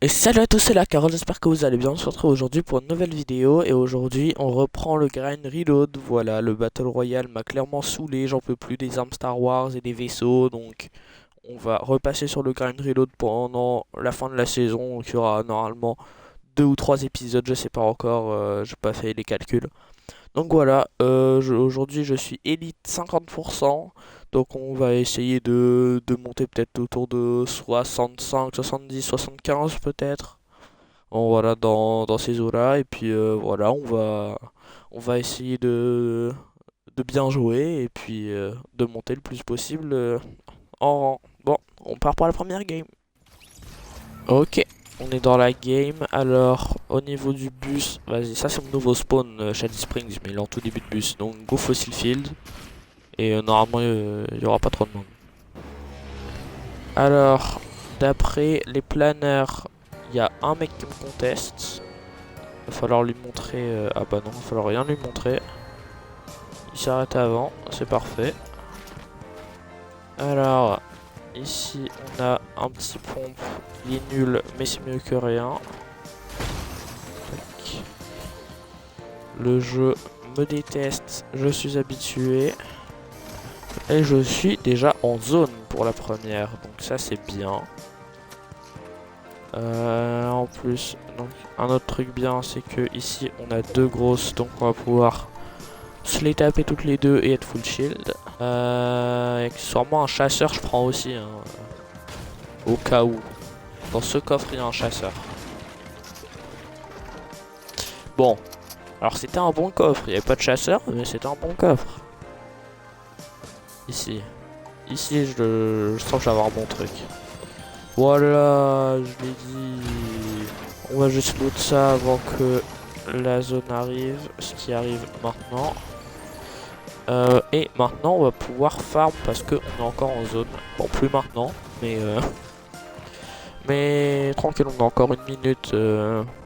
Et salut à tous, c'est la Carole, j'espère que vous allez bien. On se retrouve aujourd'hui pour une nouvelle vidéo et aujourd'hui on reprend le grind reload. Voilà, le Battle Royale m'a clairement saoulé, j'en peux plus des armes Star Wars et des vaisseaux, donc on va repasser sur le grind reload pendant la fin de la saison, qui aura normalement 2 ou 3 épisodes, je sais pas encore, j'ai pas fait les calculs. Donc voilà, aujourd'hui je suis élite 50%, donc on va essayer de monter peut-être autour de 65, 70, 75 peut-être. Bon, voilà, dans ces eaux-là. Et puis voilà, on va essayer de bien jouer et puis de monter le plus possible en rang. Bon, on part pour la première game. Ok, on est dans la game. Alors, au niveau du bus, vas-y, ça c'est mon nouveau spawn, Shady Springs, mais il est en tout début de bus. Donc, go Fossil Field. Et normalement, il n'y aura pas trop de monde. Alors, d'après les planeurs, il y a un mec qui me conteste. Va falloir lui montrer... ah bah non, va falloir rien lui montrer. Il s'arrête avant, c'est parfait. Alors, ici on a un petit pompe. Il est nul, mais c'est mieux que rien. Tac. Le jeu me déteste, je suis habitué. Et je suis déjà en zone pour la première, donc ça c'est bien. En plus, donc un autre truc bien, c'est que ici on a deux grosses, donc on va pouvoir se les taper toutes les deux et être full shield. Accessoirement un chasseur je prends aussi, hein, au cas où. Dans ce coffre il y a un chasseur. Bon, alors c'était un bon coffre, il n'y avait pas de chasseur, mais c'était un bon coffre. Ici. Ici je sens que je vais avoir un bon truc. Voilà, je l'ai dit. On va juste loot ça avant que la zone arrive, ce qui arrive maintenant. Et maintenant on va pouvoir farm parce qu'on est encore en zone. Bon, plus maintenant, mais tranquille, on a encore une minute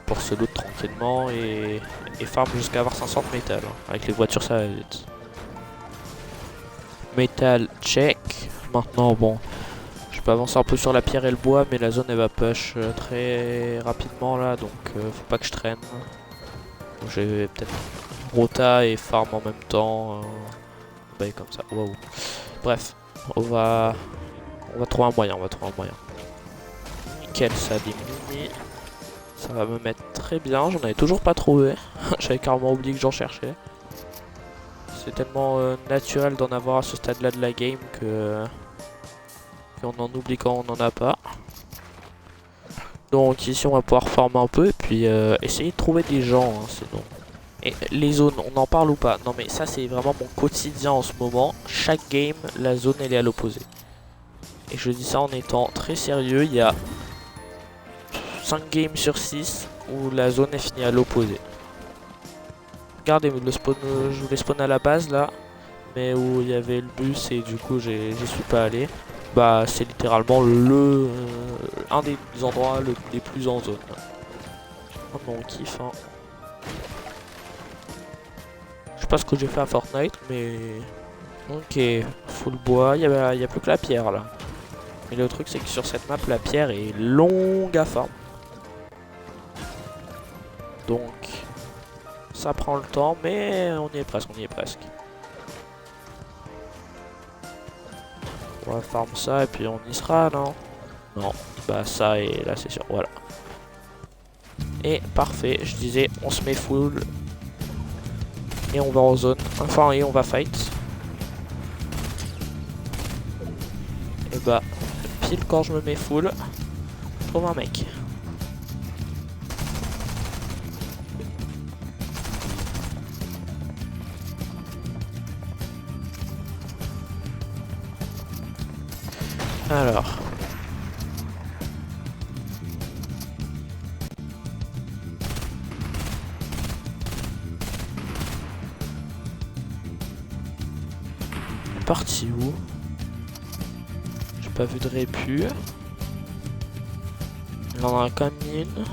pour se loot tranquillement et farm jusqu'à avoir 500 de métal. Avec les voitures ça va vite. Métal check. Maintenant bon, je peux avancer un peu sur la pierre et le bois, mais la zone elle va push très rapidement là, donc faut pas que je traîne. Donc je vais peut-être rota et farm en même temps. Bah, comme ça, waouh. Bref, on va trouver un moyen, on va trouver un moyen. Nickel, ça des mini. Ça va me mettre très bien, j'en avais toujours pas trouvé. J'avais carrément oublié que j'en cherchais. C'est tellement naturel d'en avoir à ce stade-là de la game que qu'on en oublie quand on n'en a pas. Donc ici on va pouvoir farmer un peu et puis essayer de trouver des gens, hein, sinon. Et les zones, on en parle ou pas? Non mais ça c'est vraiment mon quotidien en ce moment. Chaque game, la zone elle est à l'opposé. Et je dis ça en étant très sérieux, il y a 5 games sur 6 où la zone est finie à l'opposé. Regardez, le spawn, je voulais spawn à la base là, mais où il y avait le bus et du coup j'y suis pas allé. Bah c'est littéralement un des endroits les plus en zone. Oh non, on kiffe hein. Je sais pas ce que j'ai fait à Fortnite, mais... Ok, full bois, il y a plus que la pierre là. Mais le truc c'est que sur cette map la pierre est longue à farm. Donc ça prend le temps, mais on y est presque, on y est presque. On va farm ça et puis on y sera, non? Non, bah ça et là c'est sûr, voilà. Et parfait, je disais on se met full. Et on va en zone, enfin et on va fight. Et bah, pile quand je me mets full, je trouve un mec. Alors. Parti où? J'ai pas vu de répu. Il en a quand même une.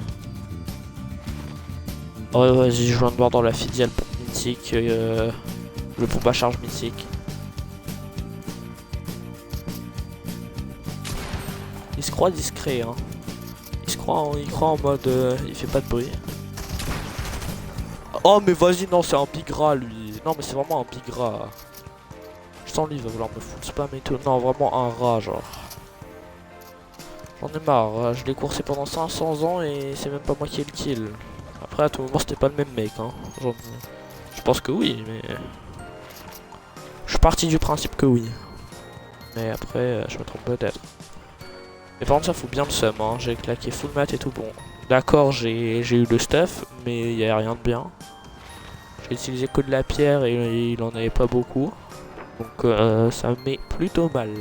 Ouais, vas-y, je viens de voir dans la filiale mythique, le pompe à charge mythique. Il se croit discret, hein. Il se croit croit en mode il fait pas de bruit. Oh mais vas-y, non, c'est un bigra lui. Non mais c'est vraiment un bigra. Je sens lui, il va vouloir me foutre spam et tout. Non, vraiment un rat genre. J'en ai marre, je l'ai coursé pendant 500 ans et c'est même pas moi qui ai le kill. Après à tout moment c'était pas le même mec hein. Je pense que oui mais... Je suis parti du principe que oui. Mais après je me trompe peut-être. Mais par contre ça fout bien le seum hein. J'ai claqué full mat et tout bon. D'accord j'ai eu le stuff mais il y a rien de bien. J'ai utilisé que de la pierre et il en avait pas beaucoup. Donc ça me met plutôt mal.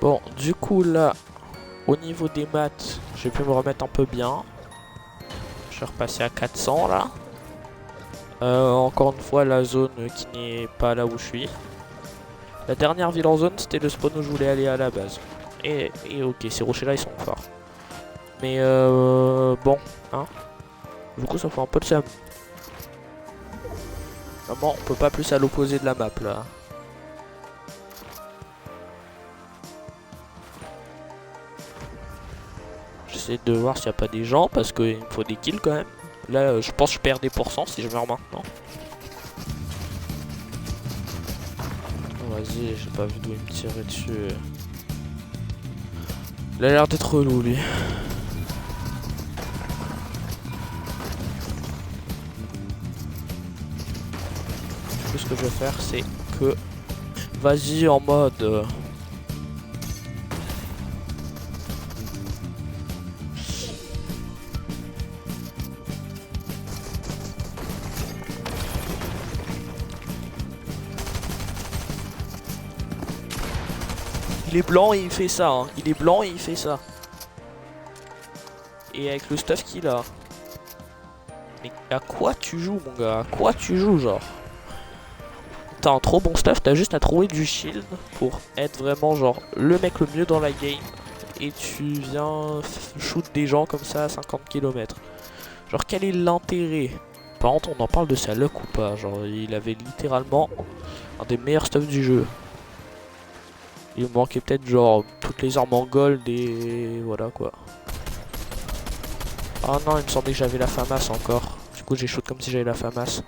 Bon du coup là... Au niveau des maths, j'ai pu me remettre un peu bien. Je suis repassé à 400 là. Encore une fois, la zone qui n'est pas là où je suis. La dernière ville en zone, c'était le spawn où je voulais aller à la base. Et ok, ces rochers là, ils sont forts. Mais bon, hein. Du coup, ça fait un peu de seum. Vraiment, on peut pas plus à l'opposé de la map là. J'essaie de voir s'il n'y a pas des gens parce qu'il me faut des kills quand même. Là, je pense que je perds des pourcents si je meurs maintenant. Vas-y, j'ai pas vu d'où il me tirait dessus. Il a l'air d'être relou lui. Du coup, ce que je vais faire, c'est que... Vas-y en mode... Il est blanc et il fait ça, hein. Il est blanc et il fait ça. Et avec le stuff qu'il a. Mais à quoi tu joues mon gars? À quoi tu joues genre? T'as un trop bon stuff, t'as juste à trouver du shield pour être vraiment genre le mec le mieux dans la game. Et tu viens shoot des gens comme ça à 50 km. Genre quel est l'intérêt? Par contre on en parle de sa luck ou pas? Genre il avait littéralement un des meilleurs stuff du jeu. Il me manquait peut-être genre toutes les armes en gold et voilà quoi. Ah non, il me semblait que j'avais la FAMAS encore. Du coup j'ai shoot comme si j'avais la FAMAS.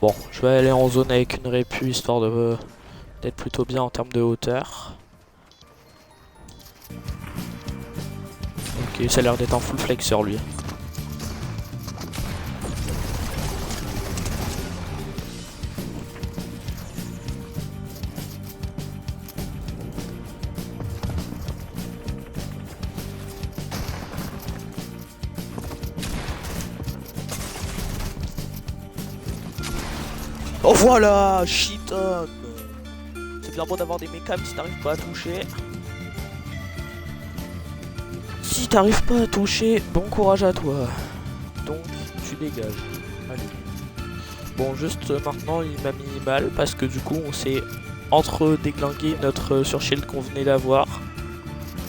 Bon, je vais aller en zone avec une répu histoire de d'être plutôt bien en termes de hauteur. Ok, ça a l'air d'être un full flexeur lui. Oh voilà, shit on. C'est bien beau d'avoir des mécams si t'arrives pas à toucher. Si t'arrives pas à toucher, bon courage à toi. Donc tu dégages. Allez. Bon juste maintenant il m'a mis mal parce que du coup on s'est entre déglingué notre surshield qu'on venait d'avoir.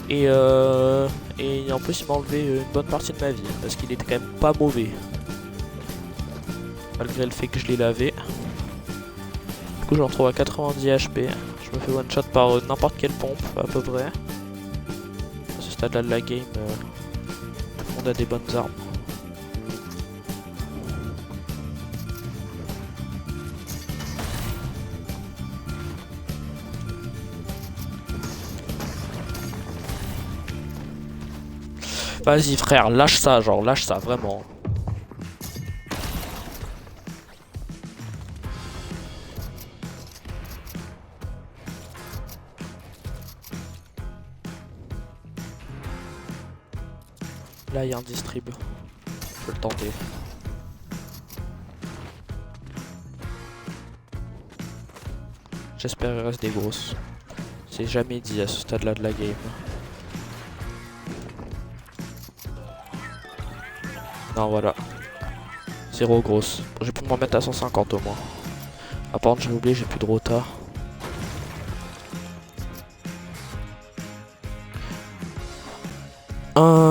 Et en plus il m'a enlevé une bonne partie de ma vie parce qu'il était quand même pas mauvais. Malgré le fait que je l'ai lavé. Du coup je me retrouve à 90 HP. Je me fais one shot par n'importe quelle pompe à peu près. À ce stade là de la game, tout le monde a des bonnes armes. Vas-y frère, lâche ça, genre lâche ça vraiment. Là il y a un distrib. Je peux le tenter. J'espère qu'il reste des grosses. C'est jamais dit à ce stade là de la game. Non voilà. 0 grosse. J'ai pu m'en mettre à 150 au moins. Ah par contre j'ai oublié, j'ai plus de rota.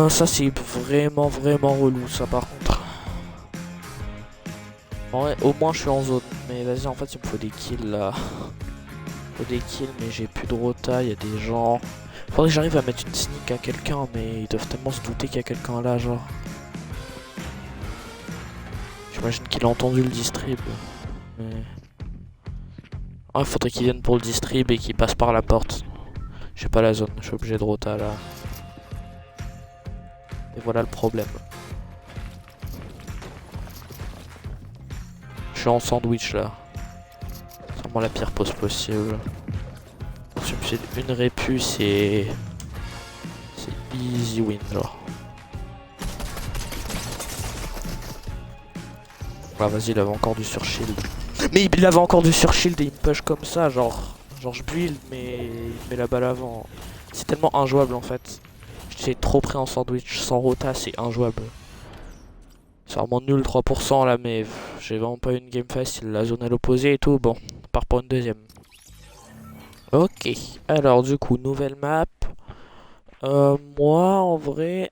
Ça c'est vraiment relou ça par contre. Ouais, au moins je suis en zone. Mais vas-y, en fait il me faut des kills là. Il faut des kills mais j'ai plus de rota, il y a des gens. Faudrait que j'arrive à mettre une sneak à quelqu'un mais ils doivent tellement se douter qu'il y a quelqu'un là genre. J'imagine qu'il a entendu le distrib. Mais... Ah, il faudrait qu'il vienne pour le distrib et qu'il passe par la porte. J'ai pas la zone, je suis obligé de rota là. Et voilà le problème. Je suis en sandwich là. C'est vraiment la pire pose possible. Si je me fais une répu, c'est easy win genre. Ah vas-y, il avait encore du surshield. Mais il avait encore du surshield et il me push comme ça, genre je build mais il met la balle avant. C'est tellement injouable en fait. J'étais trop près en sandwich, sans rota c'est injouable. C'est vraiment nul 3% là mais j'ai vraiment pas une game facile. La zone à l'opposé et tout, bon, on part pour une deuxième. Ok, alors du coup, nouvelle map. Moi en vrai,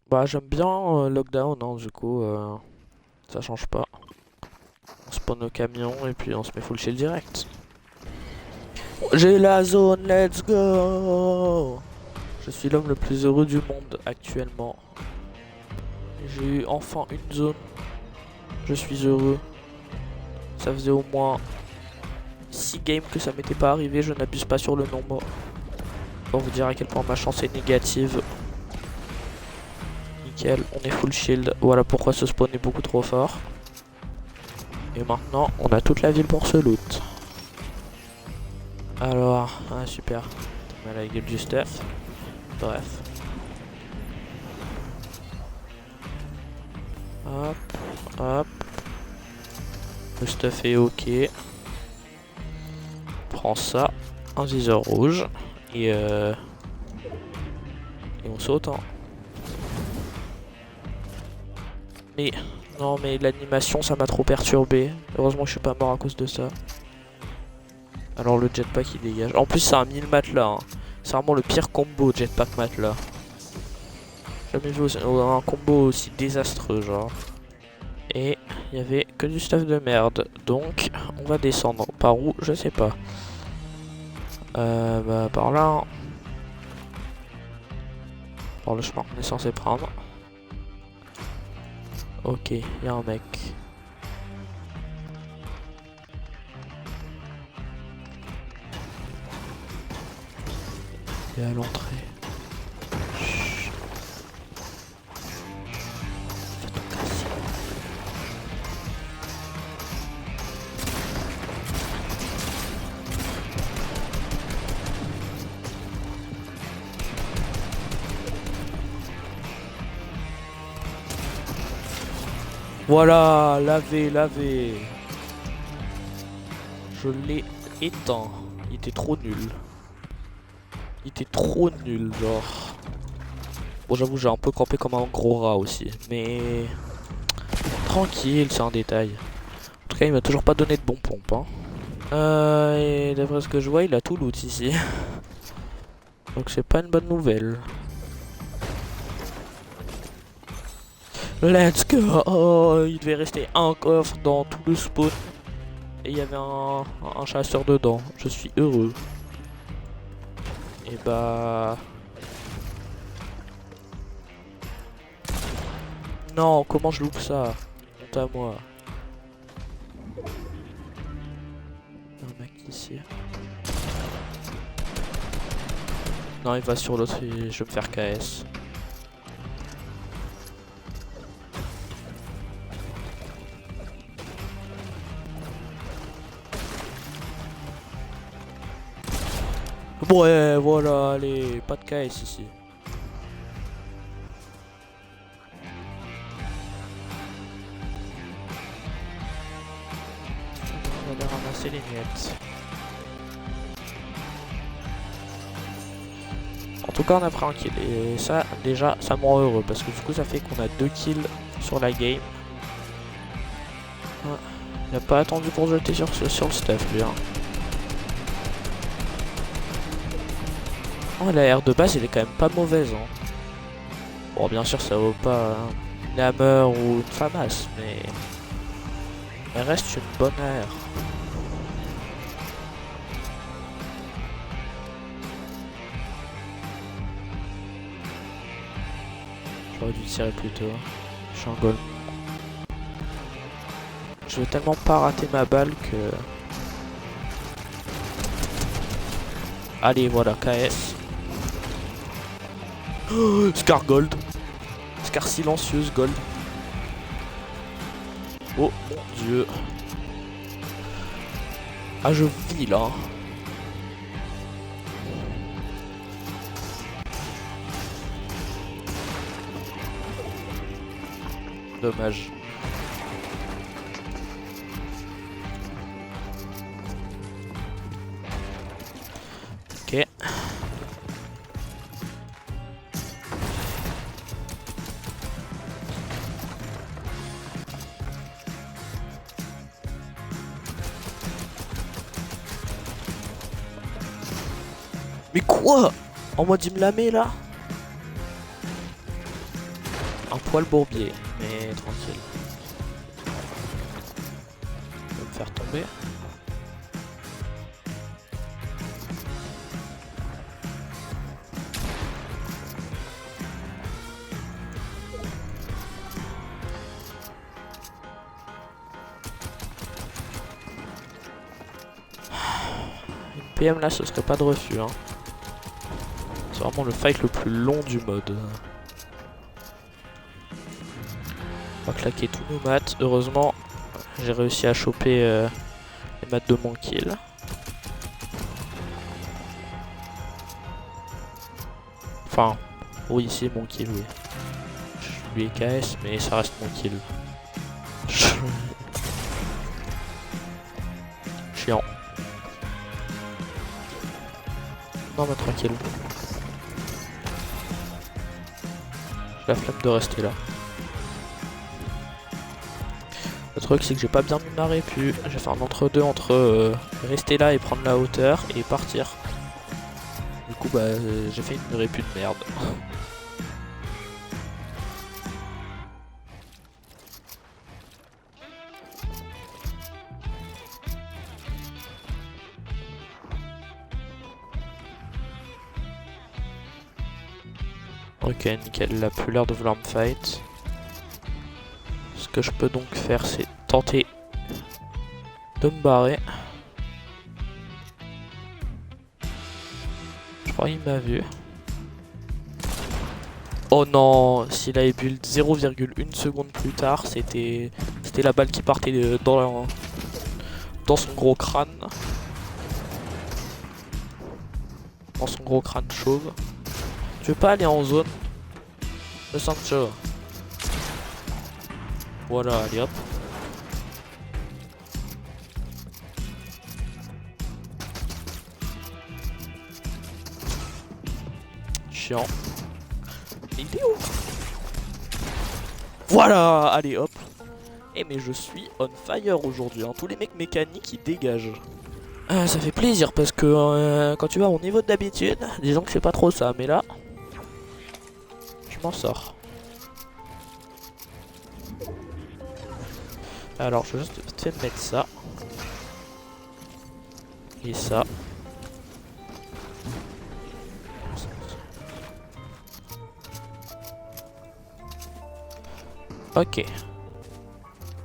bah j'aime bien Lockdown, hein, du coup, ça change pas. On spawn au camion et puis on se met full shield direct. J'ai la zone, let's go! Je suis l'homme le plus heureux du monde actuellement. J'ai eu enfin une zone. Je suis heureux. Ça faisait au moins 6 games que ça m'était pas arrivé, je n'abuse pas sur le nombre. Pour vous dire à quel point ma chance est négative. Nickel, on est full shield. Voilà pourquoi ce spawn est beaucoup trop fort. Et maintenant, on a toute la ville pour se loot. Alors, ah super. On a la gueule du stuff. Bref. Hop, hop. Le stuff est ok. Prends ça. Un viseur rouge. Et on saute, hein. Mais non, mais l'animation ça m'a trop perturbé. Heureusement que je suis pas mort à cause de ça. Alors le jetpack il dégage. En plus c'est un 1000 matelas, hein. C'est vraiment le pire combo jetpack matelas. Jamais vu un combo aussi désastreux genre. Et il y avait que du stuff de merde. Donc on va descendre. Par où? Je sais pas. Bah par là, hein. Par le chemin qu'on est censé prendre. Ok, il y a un mec. Il est à l'entrée. Voilà, lavé. Je l'ai éteint. Il était trop nul. Genre. Bon, j'avoue, j'ai un peu campé comme un gros rat aussi. Mais... tranquille, c'est un détail. En tout cas, il m'a toujours pas donné de bons pompes, hein. Et d'après ce que je vois, il a tout loot ici. Donc c'est pas une bonne nouvelle. Let's go! Oh, il devait rester un coffre dans tout le spawn. Et il y avait un chasseur dedans. Je suis heureux. Et bah... non, comment je loupe ça? Honte à moi. Un mec ici. Non, il va sur l'autre et je vais me faire KS. Ouais, voilà, allez, pas de KS ici. On va aller ramasser les miettes. En tout cas, on a pris un kill. Et ça, déjà, ça me rend heureux. Parce que du coup, ça fait qu'on a 2 kills sur la game. Ah, il n'a pas attendu pour jeter sur le stuff, lui. Hein. Oh, la R de base, elle est quand même pas mauvaise. Hein. Bon, bien sûr, ça vaut pas une hammer ou une FAMAS, mais... Elle reste une bonne aire. J'aurais dû tirer plus tôt. Je suis en goal. Je veux tellement pas rater ma balle que... Allez, voilà, KS. Oh, Scar Gold. Scar silencieuse Gold. Oh mon dieu. Ah, je vis là. Dommage. Ok. Mais quoi? En mode il me la met là? Un poil bourbier, mais tranquille. Je vais me faire tomber. Une PM là, ce serait pas de refus, hein. C'est vraiment le fight le plus long du mode. On va claquer tous nos maths. Heureusement, j'ai réussi à choper les maths de mon kill. Enfin, oui, c'est mon kill, oui. Je lui ai KS, mais ça reste mon kill. Chiant. Non, mais tranquille. J'ai la flemme de rester là. Le truc, c'est que j'ai pas bien mis ma répu. J'ai fait un entre-deux entre rester là et prendre la hauteur et partir. Du coup, bah, j'ai fait une répu de merde. Ok, nickel, il a plus l'air de vouloir me fight. Ce que je peux donc faire, c'est tenter de me barrer. Je crois qu'il m'a vu. Oh non, s'il avait build 0,1 seconde plus tard, c'était la balle qui partait dans son gros crâne. Dans son gros crâne chauve. Tu veux pas aller en zone? Le Sancho. Voilà, allez hop. Chiant. Il est où? Voilà, allez hop. Eh mais je suis on fire aujourd'hui, hein. Tous les mecs mécaniques ils dégagent. Ça fait plaisir parce que quand tu vas au niveau d'habitude, disons que c'est pas trop ça, mais là, je m'en sors. Alors je vais juste vite fait mettre ça. Et ça. Ok.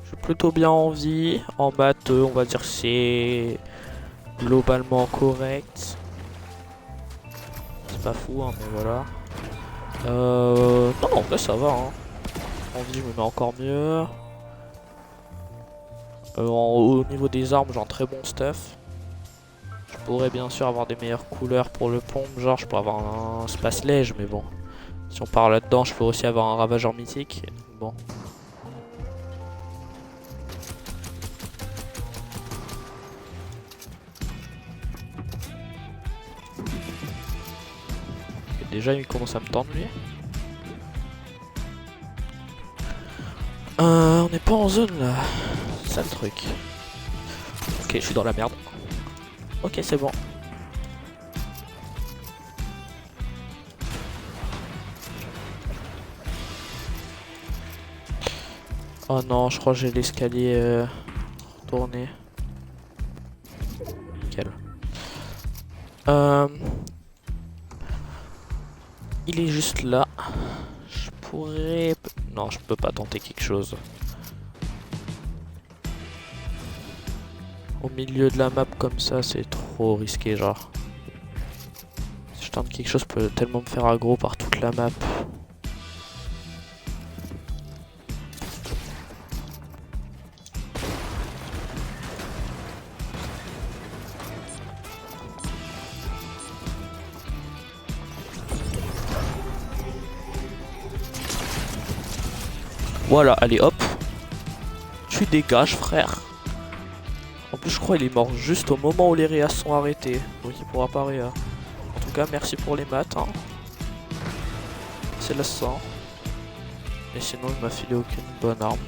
Je suis plutôt bien en vie. En maths, on va dire que c'est globalement correct. C'est pas fou, hein, mais voilà. Non, en vrai ça va. Hein. En vie, je me mets encore mieux. Au niveau des armes, j'ai un très bon stuff. Je pourrais bien sûr avoir des meilleures couleurs pour le pompe. Genre, je pourrais avoir un space lège, mais bon. Si on part là-dedans, je peux aussi avoir un ravageur mythique. Bon. Et déjà, il commence à me tendre, lui. On n'est pas en zone, là. C'est ça, le truc. Ok, je suis dans la merde. Ok, c'est bon. Oh non, je crois que j'ai l'escalier tourner. Nickel. Il est juste là. Je pourrais... Non, je peux pas tenter quelque chose. Au milieu de la map comme ça, c'est trop risqué, genre. Si je tente quelque chose, je peux tellement me faire aggro par toute la map. Voilà, allez hop. Tu dégages, frère. En plus, je crois qu'il est mort juste au moment où les réas sont arrêtés. Donc il pourra pas réa. En tout cas, merci pour les maths. Hein. C'est le sang. Et sinon, il m'a filé aucune bonne arme.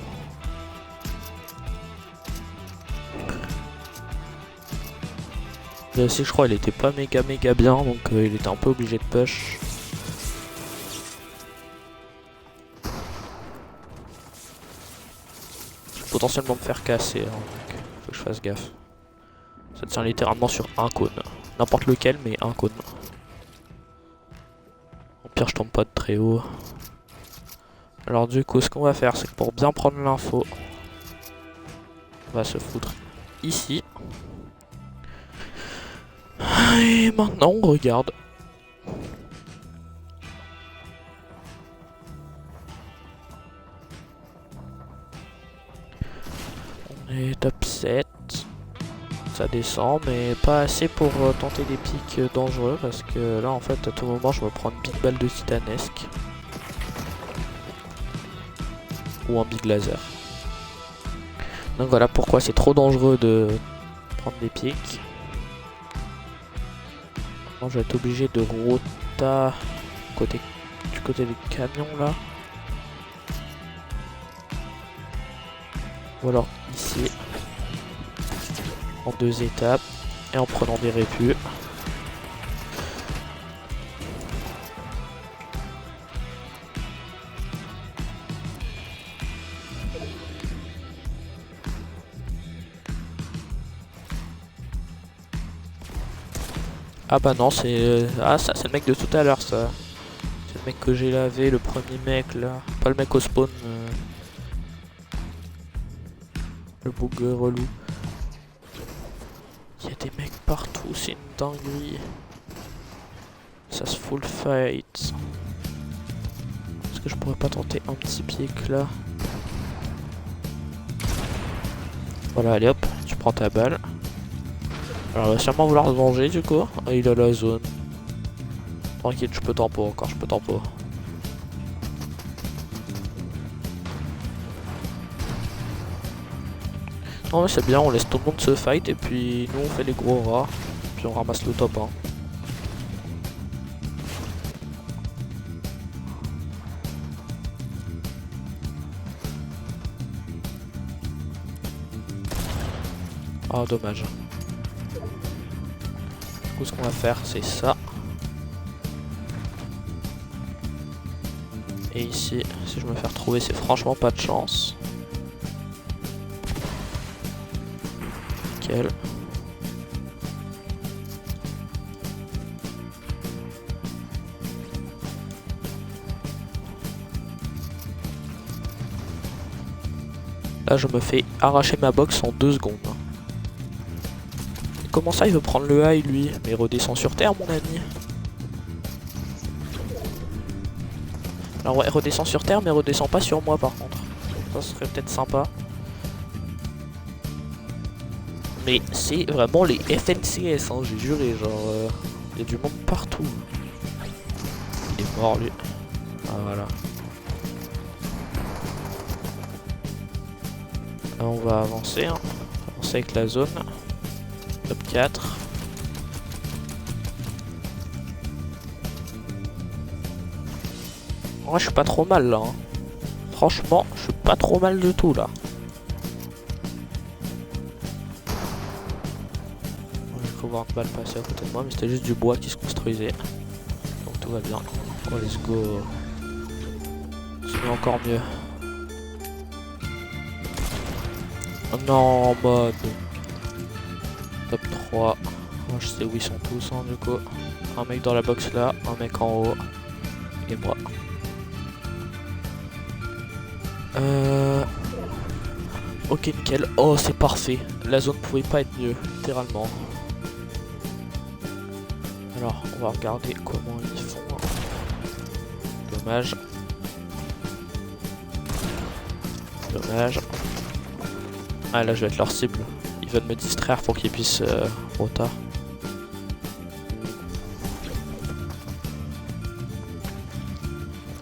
Là aussi, je crois qu'il était pas méga bien. Donc il était un peu obligé de push. Potentiellement me faire casser, hein, donc faut que je fasse gaffe. Ça tient littéralement sur un cône. N'importe lequel, mais un cône. Au pire, je tombe pas de très haut. Alors du coup, ce qu'on va faire, c'est que pour bien prendre l'info, on va se foutre ici. Et maintenant, on regarde. On est top 7. Ça descend, mais pas assez pour tenter des pics dangereux, parce que là, en fait, à tout moment, je me prends une big balle de titanesque. Ou un big laser. Donc voilà pourquoi c'est trop dangereux de prendre des pics. Maintenant, je vais être obligé de rota du côté du camion là. Ou alors ici. En 2 étapes. Et en prenant des répus. Ah bah non, c'est... Ah ça c'est le mec de tout à l'heure ça. C'est le mec que j'ai lavé, le premier mec là. Pas le mec au spawn. Le bug relou. Il y a des mecs partout, c'est une dinguerie. Ça se full fight. Est-ce que je pourrais pas tenter un petit pic là? Voilà, allez hop, tu prends ta balle. Alors il va sûrement vouloir se venger du coup. Ah, il a la zone. Tranquille, je peux tempo encore, je peux tempo. Non mais c'est bien, on laisse tout le monde se fight et puis nous on fait les gros rats. Puis on ramasse le top 1. Ah dommage. Du coup ce qu'on va faire c'est ça. Et ici, si je me fais retrouver, c'est franchement pas de chance. Nickel. Là, je me fais arracher ma box en 2 secondes. Et comment ça, il veut prendre le high, lui? Mais redescend sur terre, mon ami. Alors ouais, redescend sur terre, mais redescend pas sur moi, par contre. Ça serait peut-être sympa. Mais c'est vraiment les FNCS, hein, j'ai juré, genre... y a du monde partout. Il est mort, lui. Ah, voilà. Là, on va avancer, hein. Avancer avec la zone. Top 4. Ouais, je suis pas trop mal, là. Hein. Franchement, je suis pas trop mal du tout, là. Faut voir une balle passer à côté de moi, mais c'était juste du bois qui se construisait. Donc tout va bien. Oh, let's go. C'est encore mieux. Non, en mode top 3. Moi, je sais où ils sont tous, hein, du coup. Un mec dans la box là, un mec en haut. Et moi. Ok, nickel. Oh, c'est parfait. La zone pouvait pas être mieux, littéralement. Alors, on va regarder comment ils font. Dommage. Dommage. Ah, là, je vais être leur cible. Ils veulent me distraire pour qu'ils puissent retard.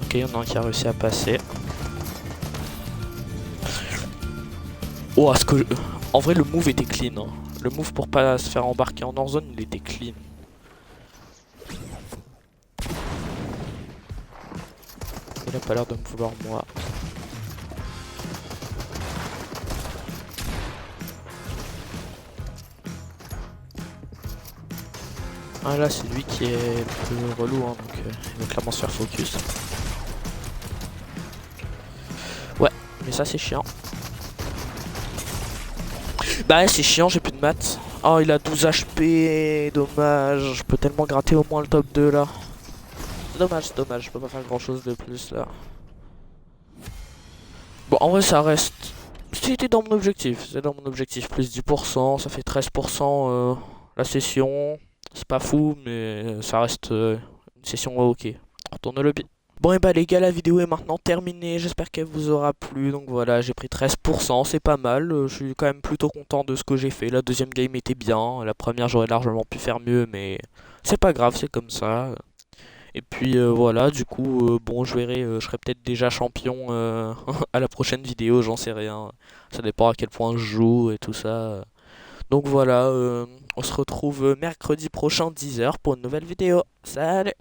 Ok, il y en a un qui a réussi à passer. Oh, est-ce que... En vrai, le move était clean. Hein. Le move pour pas se faire embarquer en hors zone, il était clean. Il a pas l'air de me vouloir moi. Ah là, c'est lui qui est le plus relou, hein, donc il va clairement se faire focus. Ouais, mais ça c'est chiant. Bah ouais, c'est chiant, j'ai plus de maths. Oh, il a 12 HP, dommage. Je peux tellement gratter au moins le top 2 là. C'est dommage, je peux pas faire grand chose de plus là. Bon, en vrai, ça reste... C'était dans mon objectif, c'est dans mon objectif. Plus 10%, ça fait 13% la session. C'est pas fou, mais ça reste une session ok. Retourne le lobby. Bon et bah les gars, la vidéo est maintenant terminée, j'espère qu'elle vous aura plu, donc voilà, j'ai pris 13%, c'est pas mal, je suis quand même plutôt content de ce que j'ai fait, la deuxième game était bien, la première j'aurais largement pu faire mieux, mais c'est pas grave, c'est comme ça. Et puis voilà, du coup, bon, je verrai, je serai peut-être déjà champion à la prochaine vidéo, j'en sais rien, ça dépend à quel point je joue et tout ça. Donc voilà, on se retrouve mercredi prochain 10 h pour une nouvelle vidéo, salut!